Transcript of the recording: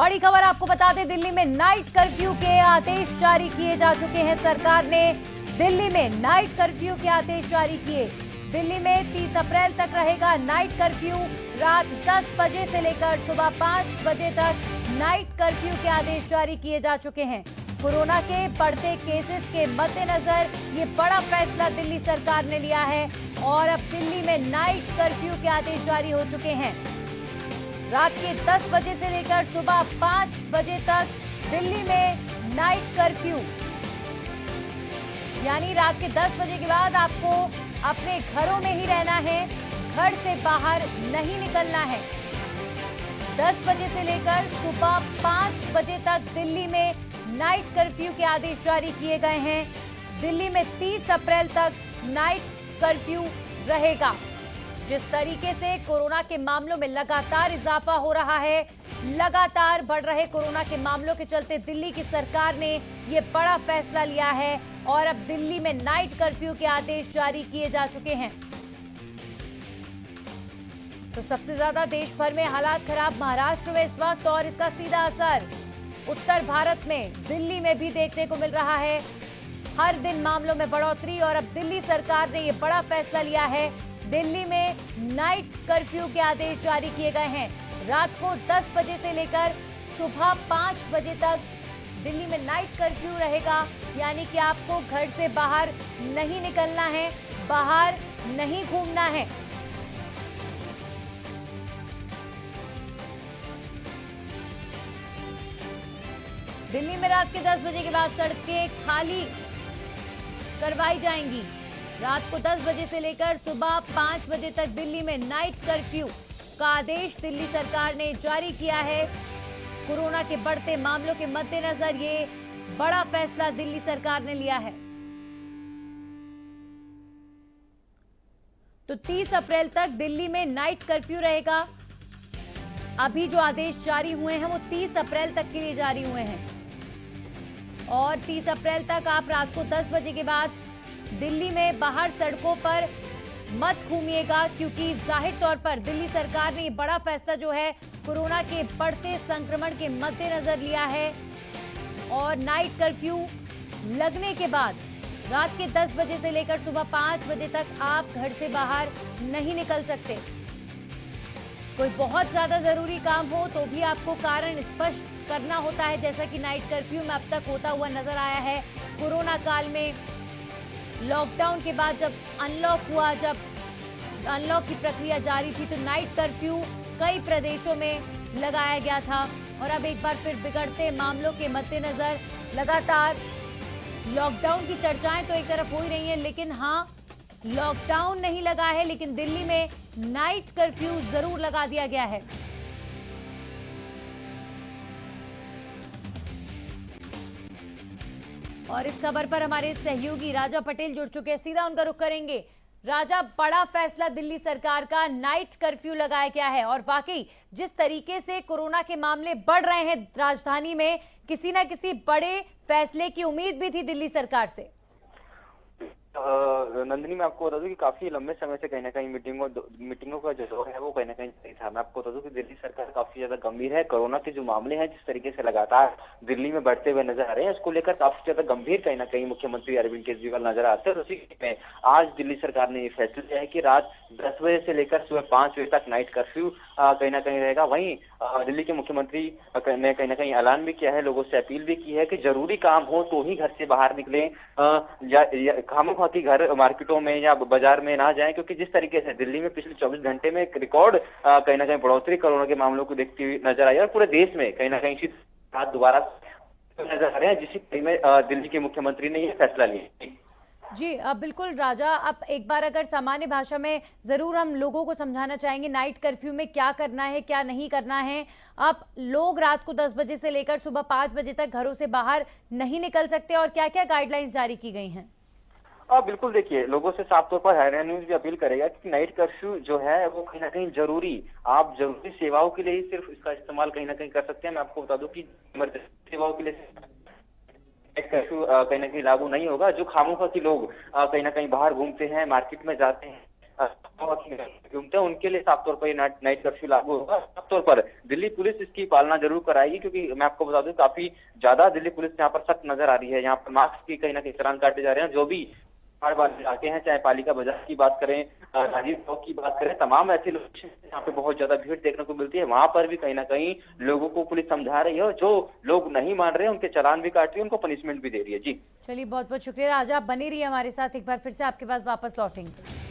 बड़ी खबर आपको बता दें, दिल्ली में नाइट कर्फ्यू के आदेश जारी किए जा चुके हैं। सरकार ने दिल्ली में नाइट कर्फ्यू के आदेश जारी किए। दिल्ली में 30 अप्रैल तक रहेगा नाइट कर्फ्यू। रात 10 बजे से लेकर सुबह 5 बजे तक नाइट कर्फ्यू के आदेश जारी किए जा चुके हैं। कोरोना के बढ़ते केसेस के मद्देनजर ये बड़ा फैसला दिल्ली सरकार ने लिया है और अब दिल्ली में नाइट कर्फ्यू के आदेश जारी हो चुके हैं। रात के 10 बजे से लेकर सुबह 5 बजे तक दिल्ली में नाइट कर्फ्यू, यानी रात के 10 बजे के बाद आपको अपने घरों में ही रहना है, घर से बाहर नहीं निकलना है। 10 बजे से लेकर सुबह 5 बजे तक दिल्ली में नाइट कर्फ्यू के आदेश जारी किए गए हैं। दिल्ली में 30 अप्रैल तक नाइट कर्फ्यू रहेगा। जिस तरीके से कोरोना के मामलों में लगातार इजाफा हो रहा है, लगातार बढ़ रहे कोरोना के मामलों के चलते दिल्ली की सरकार ने यह बड़ा फैसला लिया है और अब दिल्ली में नाइट कर्फ्यू के आदेश जारी किए जा चुके हैं। तो सबसे ज्यादा देश भर में हालात खराब महाराष्ट्र में इस वक्त और इसका सीधा असर उत्तर भारत में दिल्ली में भी देखने को मिल रहा है। हर दिन मामलों में बढ़ोतरी और अब दिल्ली सरकार ने यह बड़ा फैसला लिया है। दिल्ली में नाइट कर्फ्यू के आदेश जारी किए गए हैं। रात को 10 बजे से लेकर सुबह 5 बजे तक दिल्ली में नाइट कर्फ्यू रहेगा, यानी कि आपको घर से बाहर नहीं निकलना है, बाहर नहीं घूमना है। दिल्ली में रात के 10 बजे के बाद सड़कें खाली करवाई जाएंगी। रात को 10 बजे से लेकर सुबह 5 बजे तक दिल्ली में नाइट कर्फ्यू का आदेश दिल्ली सरकार ने जारी किया है। कोरोना के बढ़ते मामलों के मद्देनजर ये बड़ा फैसला दिल्ली सरकार ने लिया है। तो 30 अप्रैल तक दिल्ली में नाइट कर्फ्यू रहेगा। अभी जो आदेश जारी हुए हैं वो 30 अप्रैल तक के लिए जारी हुए हैं और 30 अप्रैल तक आप रात को 10 बजे के बाद दिल्ली में बाहर सड़कों पर मत घूमिएगा, क्योंकि जाहिर तौर पर दिल्ली सरकार ने ये बड़ा फैसला जो है कोरोना के बढ़ते संक्रमण के मद्देनजर लिया है और नाइट कर्फ्यू लगने के बाद रात के 10 बजे से लेकर सुबह 5 बजे तक आप घर से बाहर नहीं निकल सकते। कोई बहुत ज्यादा जरूरी काम हो तो भी आपको कारण स्पष्ट करना होता है, जैसा कि नाइट कर्फ्यू में अब तक होता हुआ नजर आया है। कोरोना काल में लॉकडाउन के बाद जब अनलॉक हुआ, जब अनलॉक की प्रक्रिया जारी थी, तो नाइट कर्फ्यू कई प्रदेशों में लगाया गया था और अब एक बार फिर बिगड़ते मामलों के मद्देनजर लगातार लॉकडाउन की चर्चाएं तो एक तरफ हो ही रही हैं, लेकिन हाँ, लॉकडाउन नहीं लगा है, लेकिन दिल्ली में नाइट कर्फ्यू जरूर लगा दिया गया है। और इस खबर पर हमारे सहयोगी राजा पटेल जुड़ चुके हैं, सीधा उनका रुख करेंगे। राजा, बड़ा फैसला दिल्ली सरकार का, नाइट कर्फ्यू लगाया गया है और वाकई जिस तरीके से कोरोना के मामले बढ़ रहे हैं राजधानी में, किसी ना किसी बड़े फैसले की उम्मीद भी थी दिल्ली सरकार से। नंदिनी, मैं आपको बता दूं कि काफी लंबे समय से कहीं ना कहीं मीटिंगों का जो दौर है वो कहीं ना कहीं सही था। मैं आपको बता दूं कि दिल्ली सरकार काफी ज्यादा गंभीर है। कोरोना के जो मामले हैं जिस तरीके से लगातार दिल्ली में बढ़ते हुए नजर आ रहे हैं, उसको लेकर काफी ज्यादा गंभीर कहीं ना कहीं मुख्यमंत्री अरविंद केजरीवाल नजर आते हैं। उसी में आज दिल्ली सरकार ने ये फैसला लिया है कि रात 10 बजे से लेकर सुबह 5 बजे तक नाइट कर्फ्यू कहीं ना कहीं रहेगा। वहीं दिल्ली के मुख्यमंत्री ने कहीं ना कहीं ऐलान भी किया है, लोगों से अपील भी की है कि जरूरी काम हो तो ही घर से बाहर निकले, खामोखाती घर मार्केटों में या बाजार में ना जाएं, क्योंकि जिस तरीके से दिल्ली में पिछले 24 घंटे में एक रिकॉर्ड कहीं ना कहीं बढ़ोतरी कोरोना के मामलों को देखती हुई नजर आई और पूरे देश में कहीं ना कहीं हाथ दोबारा नजर आ रहे हैं, जिस कड़ी में दिल्ली के मुख्यमंत्री ने यह फैसला लिया। जी बिल्कुल राजा, अब एक बार अगर सामान्य भाषा में जरूर हम लोगों को समझाना चाहेंगे नाइट कर्फ्यू में क्या करना है, क्या नहीं करना है। अब लोग रात को 10 बजे से लेकर सुबह 5 बजे तक घरों से बाहर नहीं निकल सकते और क्या क्या गाइडलाइंस जारी की गई हैं? बिल्कुल, देखिए, लोगों से साफ तौर पर हरियाणा न्यूज भी अपील करेगा कि नाइट कर्फ्यू जो है वो कहीं ना कहीं आप जरूरी सेवाओं के लिए ही सिर्फ इसका इस्तेमाल कहीं ना कहीं कर सकते हैं। मैं आपको बता दूं कि इमरजेंसी सेवाओं के लिए नाइट कर्फ्यू कहीं ना कहीं लागू नहीं होगा। जो खामोखा लोग कहीं ना कहीं बाहर घूमते हैं, मार्केट में जाते हैं, घूमते हैं उनके लिए साफ तौर पर नाइट कर्फ्यू लागू होगा। साफ तौर पर दिल्ली पुलिस इसकी पालना जरूर कराएगी, क्योंकि मैं आपको बता दूं काफी ज्यादा दिल्ली पुलिस यहाँ पर सख्त नजर आ रही है। यहाँ पर मास्क की कहीं ना कहीं चालान काटे जा रहे हैं। जो भी बार बार इलाके हैं, चाहे पालिका बाजार की बात करें, राजीव चौक की बात करें, तमाम ऐसे लोकेशन यहाँ पे बहुत ज्यादा भीड़ देखने को मिलती है। वहां पर भी कहीं ना कहीं लोगों को पुलिस समझा रही है और जो लोग नहीं मान रहे हैं उनके चालान भी काट रही है, उनको पनिशमेंट भी दे रही है। जी चलिए, बहुत बहुत शुक्रिया राजा, आप बने रहिए हमारे साथ। एक बार फिर से आपके पास वापस लौटेंगे।